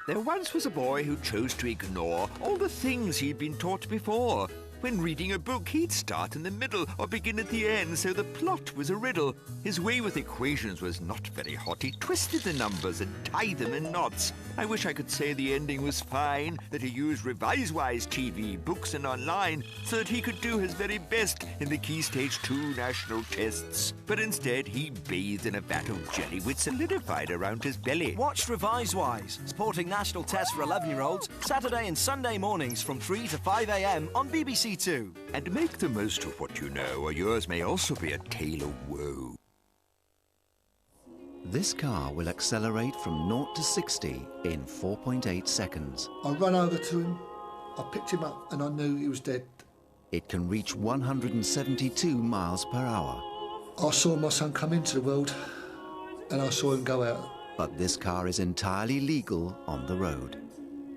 There once was a boy who chose to ignore all the things he'd been taught before. When reading a book, he'd start in the middle or begin at the end, so the plot was a riddle. His way with equations was not very hot. He twisted the numbers and tied them in knots. I wish I could say the ending was fine, that he used ReviseWise TV, books and online, so that he could do his very best in the Key Stage 2 national tests. But instead, he bathed in a vat of jelly which solidified around his belly. Watch ReviseWise, supporting national tests for 11-year-olds, Saturday and Sunday mornings from 3 to 5 a.m. on BBC Two. And make the most of what you know, or yours may also be a tale of woe. This car will accelerate from 0 to 60 in 4.8 seconds. I ran over to him, I picked him up and I knew he was dead. It can reach 172 miles per hour. I saw my son come into the world and I saw him go out. But this car is entirely legal on the road.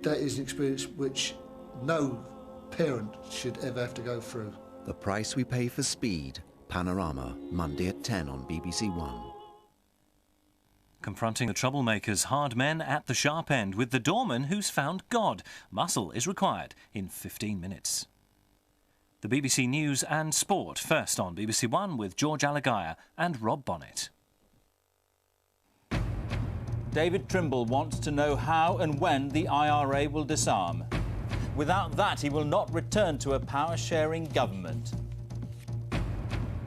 That is an experience which no parent should ever have to go through. The price we pay for speed. Panorama, Monday at 10 on BBC One. Confronting the troublemakers, hard men at the sharp end with the doorman who's found God. Muscle is required in 15 minutes. The BBC News and Sport first on BBC One with George Alagaya and Rob Bonnet. David Trimble wants to know how and when the IRA will disarm. Without that, he will not return to a power-sharing government.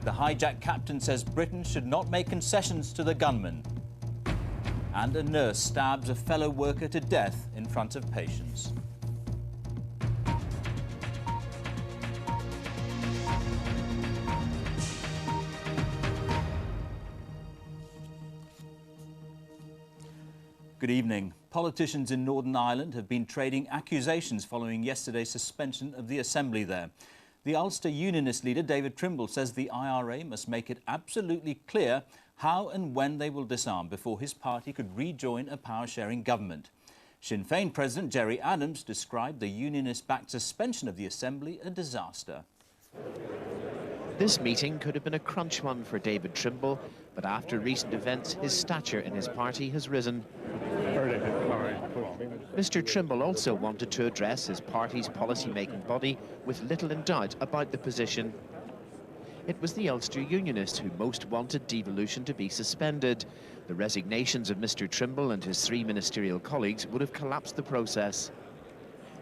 The hijack captain says Britain should not make concessions to the gunman. And a nurse stabs a fellow worker to death in front of patients. Good evening. Politicians in Northern Ireland have been trading accusations following yesterday's suspension of the Assembly there. The Ulster Unionist leader, David Trimble, says the IRA must make it absolutely clear how and when they will disarm before his party could rejoin a power-sharing government. Sinn Féin President Gerry Adams described the Unionist-backed suspension of the Assembly a disaster. This meeting could have been a crunch one for David Trimble, but after recent events, his stature in his party has risen. Mr Trimble also wanted to address his party's policy-making body with little in doubt about the position. It was the Ulster Unionists who most wanted devolution to be suspended. The resignations of Mr Trimble and his three ministerial colleagues would have collapsed the process.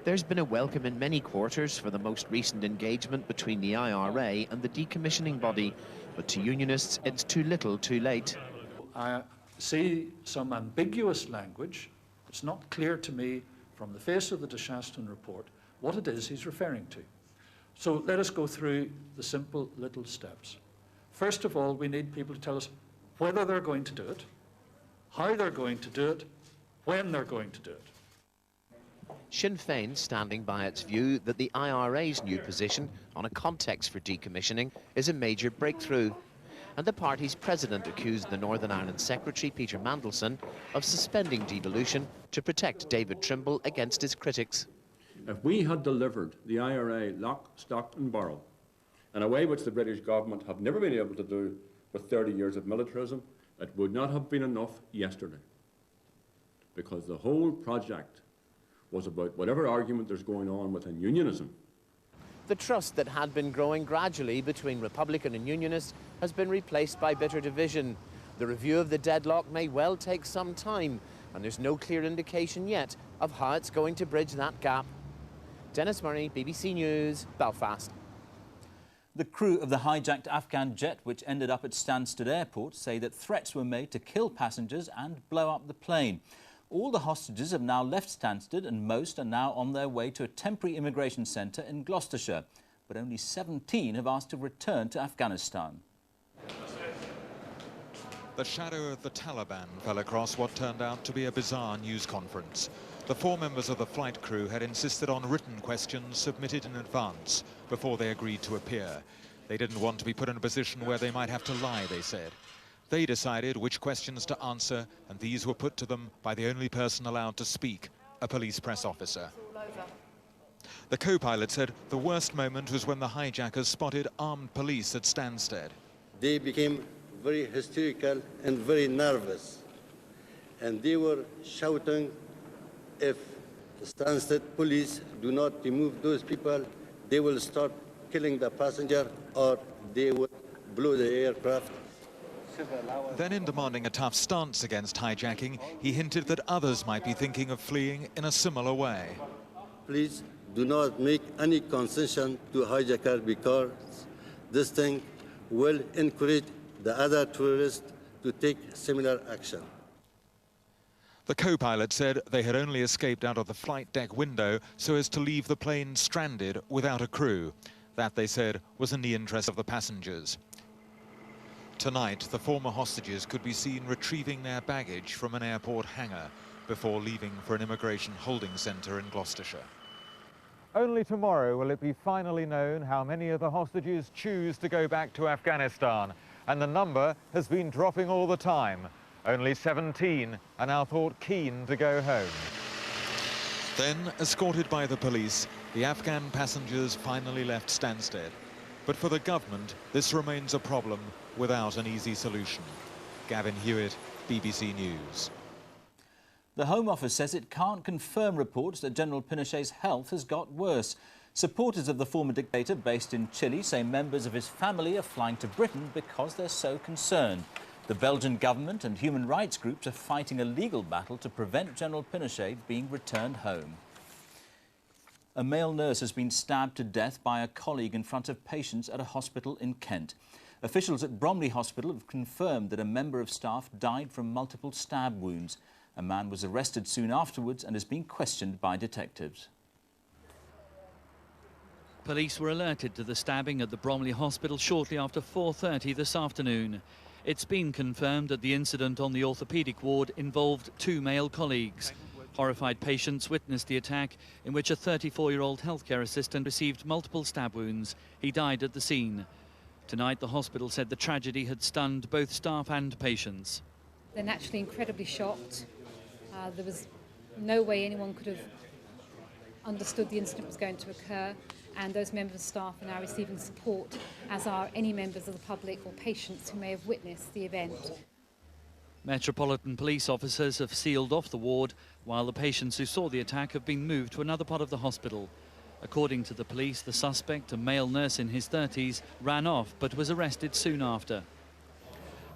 There's been a welcome in many quarters for the most recent engagement between the IRA and the decommissioning body, but to Unionists it's too little too late. I see some ambiguous language. It's not clear to me from the face of the De Chaston report what it is he's referring to. So let us go through the simple little steps. First of all, we need people to tell us whether they're going to do it, how they're going to do it, when they're going to do it. Sinn Féin standing by its view that the IRA's new position on a context for decommissioning is a major breakthrough. And the party's president accused the Northern Ireland Secretary, Peter Mandelson, of suspending devolution to protect David Trimble against his critics. If we had delivered the IRA lock, stock and barrel in a way which the British government have never been able to do with 30 years of militarism, it would not have been enough yesterday. Because the whole project was about whatever argument there's going on within unionism. The trust that had been growing gradually between Republican and Unionists has been replaced by bitter division. The review of the deadlock may well take some time, and there's no clear indication yet of how it's going to bridge that gap. Dennis Murray, BBC News, Belfast. The crew of the hijacked Afghan jet, which ended up at Stansted Airport, say that threats were made to kill passengers and blow up the plane. All the hostages have now left Stansted and most are now on their way to a temporary immigration centre in Gloucestershire. But only 17 have asked to return to Afghanistan. The shadow of the Taliban fell across what turned out to be a bizarre news conference. The 4 members of the flight crew had insisted on written questions submitted in advance before they agreed to appear. They didn't want to be put in a position where they might have to lie, they said. They decided which questions to answer, and these were put to them by the only person allowed to speak, a police press officer. The co-pilot said the worst moment was when the hijackers spotted armed police at Stansted. They became very hysterical and very nervous, and they were shouting if Stansted police do not remove those people, they will start killing the passenger or they will blow the aircraft. Then, in demanding a tough stance against hijacking, he hinted that others might be thinking of fleeing in a similar way. Please do not make any concession to hijacker because this thing will encourage the other tourists to take similar action. The co-pilot said they had only escaped out of the flight deck window so as to leave the plane stranded without a crew. That, they said, was in the interest of the passengers. Tonight, the former hostages could be seen retrieving their baggage from an airport hangar before leaving for an immigration holding centre in Gloucestershire. Only tomorrow will it be finally known how many of the hostages choose to go back to Afghanistan. And the number has been dropping all the time. Only 17 are now thought keen to go home. Then, escorted by the police, the Afghan passengers finally left Stansted. But for the government, this remains a problem without an easy solution. Gavin Hewitt, BBC News. The Home Office says it can't confirm reports that General Pinochet's health has got worse. Supporters of the former dictator based in Chile say members of his family are flying to Britain because they're so concerned. The Belgian government and human rights groups are fighting a legal battle to prevent General Pinochet being returned home. A male nurse has been stabbed to death by a colleague in front of patients at a hospital in Kent. Officials at Bromley Hospital have confirmed that a member of staff died from multiple stab wounds. A man was arrested soon afterwards and is being questioned by detectives. Police were alerted to the stabbing at the Bromley Hospital shortly after 4:30 this afternoon. It's been confirmed that the incident on the orthopaedic ward involved 2 male colleagues. Horrified patients witnessed the attack in which a 34-year-old healthcare assistant received multiple stab wounds. He died at the scene. Tonight, the hospital said the tragedy had stunned both staff and patients. They're naturally incredibly shocked. There was no way anyone could have understood the incident was going to occur, and those members of staff are now receiving support, as are any members of the public or patients who may have witnessed the event. Metropolitan police officers have sealed off the ward, while the patients who saw the attack have been moved to another part of the hospital. According to the police, the suspect, a male nurse in his 30s, ran off but was arrested soon after.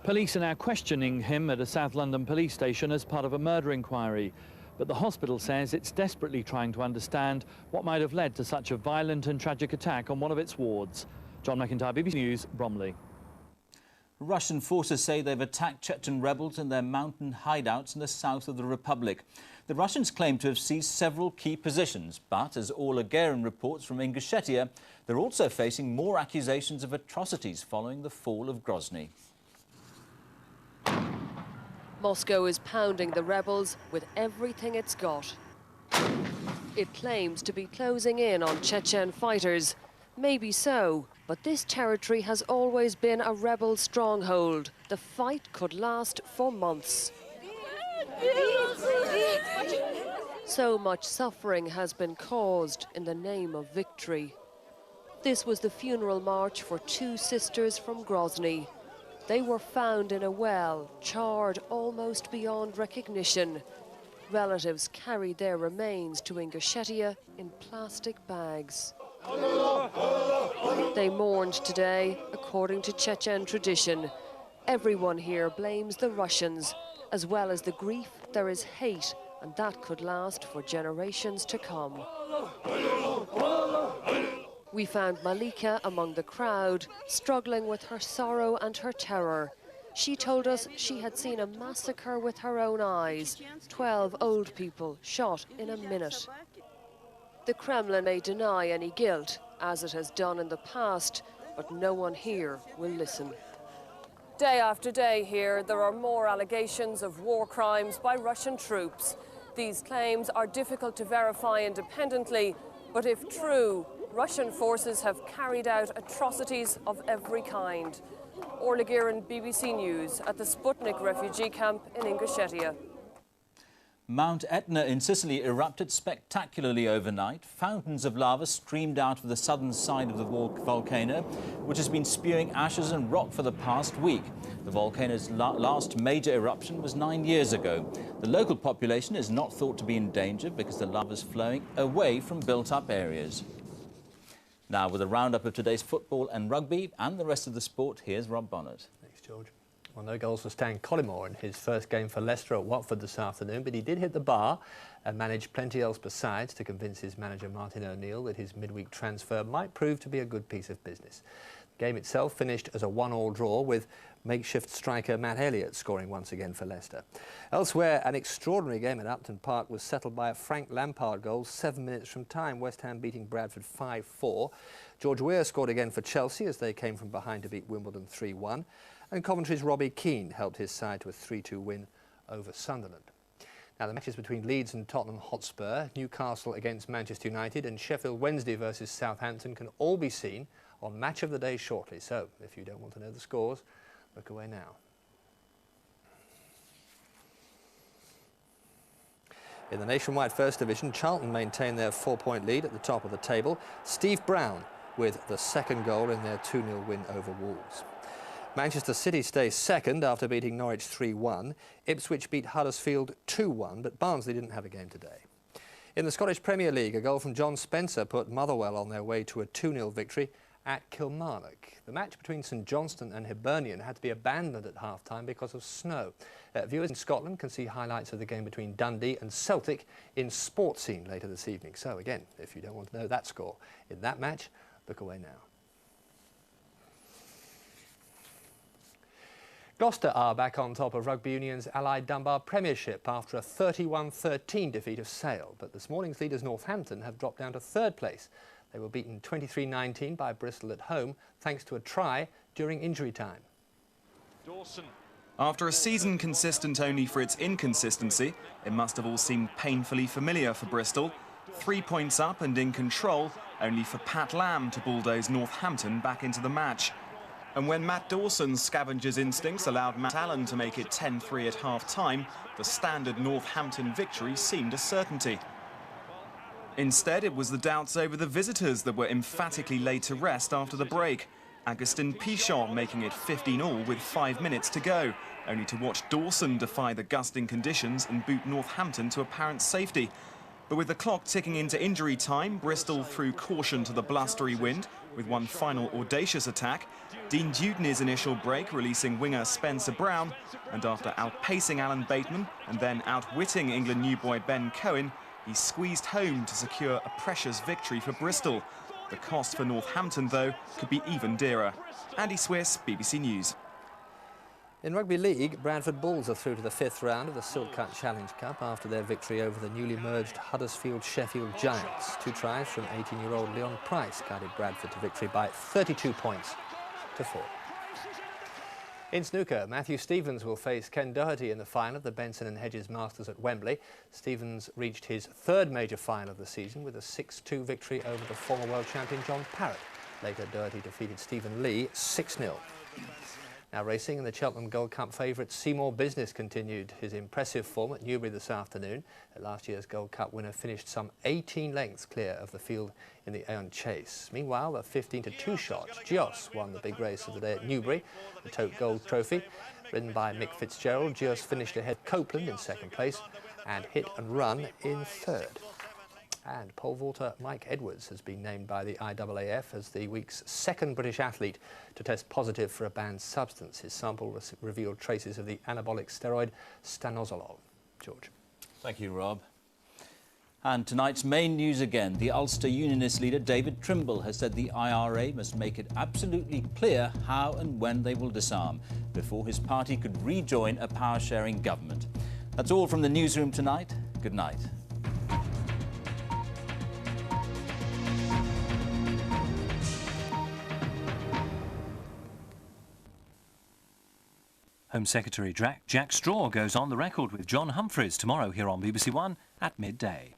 Police are now questioning him at a South London police station as part of a murder inquiry. But the hospital says it's desperately trying to understand what might have led to such a violent and tragic attack on one of its wards. John McIntyre, BBC News, Bromley. Russian forces say they've attacked Chechen rebels in their mountain hideouts in the south of the Republic. The Russians claim to have seized several key positions, but as Orla Guerin reports from Ingushetia, they're also facing more accusations of atrocities following the fall of Grozny. Moscow is pounding the rebels with everything it's got. It claims to be closing in on Chechen fighters. Maybe so, but this territory has always been a rebel stronghold. The fight could last for months. So much suffering has been caused in the name of victory. This was the funeral march for 2 sisters from Grozny. They were found in a well, charred almost beyond recognition. Relatives carried their remains to Ingushetia in plastic bags. They mourned today, according to Chechen tradition. Everyone here blames the Russians. As well as the grief, there is hate, and that could last for generations to come. We found Malika among the crowd, struggling with her sorrow and her terror. She told us she had seen a massacre with her own eyes. 12 old people shot in a minute. The Kremlin may deny any guilt, as it has done in the past, but no one here will listen. Day after day here, there are more allegations of war crimes by Russian troops. These claims are difficult to verify independently, but if true, Russian forces have carried out atrocities of every kind. Orla Guerin, BBC News, at the Sputnik refugee camp in Ingushetia. Mount Etna in Sicily erupted spectacularly overnight. Fountains of lava streamed out of the southern side of the volcano, which has been spewing ashes and rock for the past week. The volcano's last major eruption was 9 years ago. The local population is not thought to be in danger because the lava is flowing away from built-up areas. Now, with a roundup of today's football and rugby and the rest of the sport, here's Rob Bonnet. Thanks, George. Well, no goals for Stan Collymore in his first game for Leicester at Watford this afternoon, but he did hit the bar and managed plenty else besides to convince his manager Martin O'Neill that his midweek transfer might prove to be a good piece of business. The game itself finished as a 1-1 draw, with makeshift striker Matt Elliott scoring once again for Leicester. Elsewhere, an extraordinary game at Upton Park was settled by a Frank Lampard goal 7 minutes from time, West Ham beating Bradford 5-4. George Weah scored again for Chelsea as they came from behind to beat Wimbledon 3-1. And Coventry's Robbie Keane helped his side to a 3-2 win over Sunderland. Now, the matches between Leeds and Tottenham Hotspur, Newcastle against Manchester United and Sheffield Wednesday versus Southampton can all be seen on Match of the Day shortly. So, if you don't want to know the scores, look away now. In the Nationwide First Division, Charlton maintain their 4-point lead at the top of the table. Steve Brown with the second goal in their 2-0 win over Wolves. Manchester City stays second after beating Norwich 3-1. Ipswich beat Huddersfield 2-1, but Barnsley didn't have a game today. In the Scottish Premier League, a goal from John Spencer put Motherwell on their way to a 2-0 victory at Kilmarnock. The match between St Johnstone and Hibernian had to be abandoned at half-time because of snow. Viewers in Scotland can see highlights of the game between Dundee and Celtic in Sports Scene later this evening. So again, if you don't want to know that score in that match, look away now. Gloucester are back on top of Rugby Union's Allied Dunbar Premiership after a 31-13 defeat of Sale. But this morning's leaders Northampton have dropped down to third place. They were beaten 23-19 by Bristol at home thanks to a try during injury time. Dawson. After a season consistent only for its inconsistency, it must have all seemed painfully familiar for Bristol. 3 points up and in control, only for Pat Lamb to bulldoze Northampton back into the match. And when Matt Dawson's scavenger's instincts allowed Matt Allen to make it 10-3 at half-time, the standard Northampton victory seemed a certainty. Instead, it was the doubts over the visitors that were emphatically laid to rest after the break. Agustin Pichon making it 15-all with 5 minutes to go, only to watch Dawson defy the gusting conditions and boot Northampton to apparent safety. But with the clock ticking into injury time, Bristol threw caution to the blustery wind with one final audacious attack. Dean Dewdney's initial break releasing winger Spencer Brown, and after outpacing Alan Bateman and then outwitting England new boy Ben Cohen, he squeezed home to secure a precious victory for Bristol. The cost for Northampton, though, could be even dearer. Andy Swiss, BBC News. In Rugby League, Bradford Bulls are through to the 5th round of the Silk-Cut Challenge Cup after their victory over the newly merged Huddersfield-Sheffield Giants. 2 tries from 18-year-old Leon Price guided Bradford to victory by 32 points to 4. In snooker, Matthew Stevens will face Ken Doherty in the final of the Benson and Hedges Masters at Wembley. Stevens reached his 3rd major final of the season with a 6-2 victory over the former world champion John Parrott. Later, Doherty defeated Stephen Lee 6-0. Now racing, in the Cheltenham Gold Cup favourite Seymour Business continued his impressive form at Newbury this afternoon. Last year's Gold Cup winner finished some 18 lengths clear of the field in the Aon Chase. Meanwhile, a 15-2 shot, Gios won the big race of the day at Newbury, the Tote Gold Trophy. Ridden by Mick Fitzgerald, Gios finished ahead Copeland in 2nd place and Hit and Run in 3rd. And pole vaulter Mike Edwards has been named by the IAAF as the week's 2nd British athlete to test positive for a banned substance. His sample revealed traces of the anabolic steroid stanozolol. George. Thank you, Rob. And tonight's main news again. The Ulster Unionist leader David Trimble has said the IRA must make it absolutely clear how and when they will disarm before his party could rejoin a power-sharing government. That's all from the newsroom tonight. Good night. Home Secretary Jack Straw goes on the record with John Humphreys tomorrow here on BBC One at midday.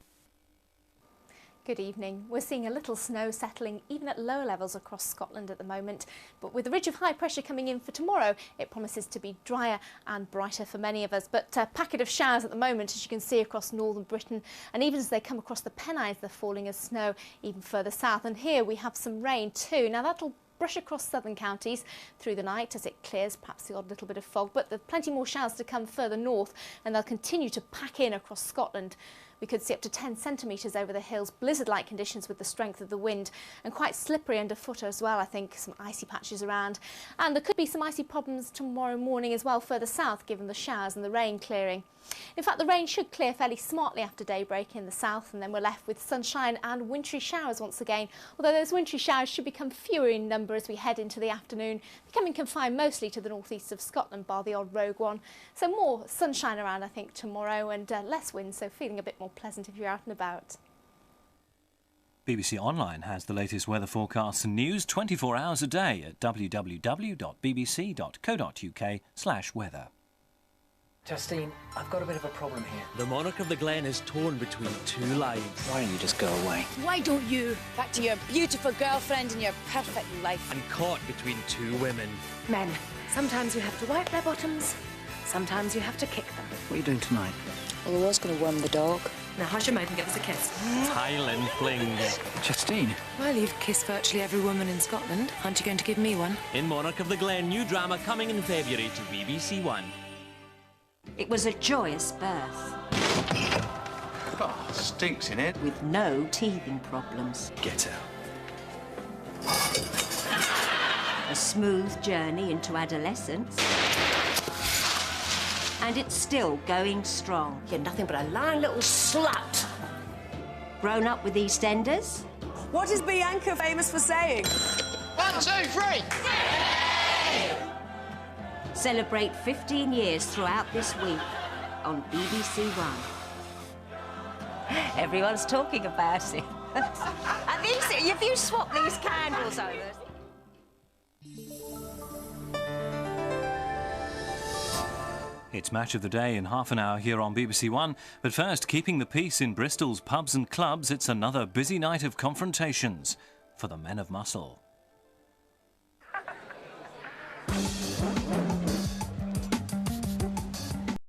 Good evening. We're seeing a little snow settling even at lower levels across Scotland at the moment, but with a ridge of high pressure coming in for tomorrow, it promises to be drier and brighter for many of us. But a packet of showers at the moment, as you can see, across northern Britain, and even as they come across the Pennines, they're falling as snow even further south. And here we have some rain too. Now that'll brush across southern counties through the night as it clears, perhaps the odd little bit of fog, but there's plenty more showers to come further north, and they'll continue to pack in across Scotland. We could see up to 10 centimetres over the hills, blizzard-like conditions with the strength of the wind, and quite slippery underfoot as well, I think, some icy patches around. And there could be some icy problems tomorrow morning as well further south, given the showers and the rain clearing. In fact, the rain should clear fairly smartly after daybreak in the south, and then we're left with sunshine and wintry showers once again, although those wintry showers should become fewer in number as we head into the afternoon, becoming confined mostly to the northeast of Scotland, bar the odd rogue one. So more sunshine around, I think, tomorrow, and less wind, so feeling a bit more pleasant if you're out and about. BBC Online has the latest weather forecasts and news 24 hours a day at www.bbc.co.uk/weather. Justine, I've got a bit of a problem here. The monarch of the Glen is torn between two lives. Why don't you just go away? Why don't you? Back to your beautiful girlfriend and your perfect life. And caught between two women. Men, sometimes you have to wipe their bottoms, sometimes you have to kick them. What are you doing tonight? Well, I was going to worm the dog. Now hush your mouth and give us a kiss. Highland fling. Justine. Well, you've kissed virtually every woman in Scotland. Aren't you going to give me one? In Monarch of the Glen, new drama coming in February to BBC One. It was a joyous birth. Oh, stinks in it. With no teething problems. Get out. A smooth journey into adolescence. And it's still going strong. You're nothing but a lying little slut. Grown up with EastEnders. What is Bianca famous for saying? 1, 2, 3! Celebrate 15 years throughout this week on BBC One. Everyone's talking about it. And if you swap these candles over... It's Match of the Day in half an hour here on BBC One. But first, keeping the peace in Bristol's pubs and clubs, it's another busy night of confrontations for the men of muscle.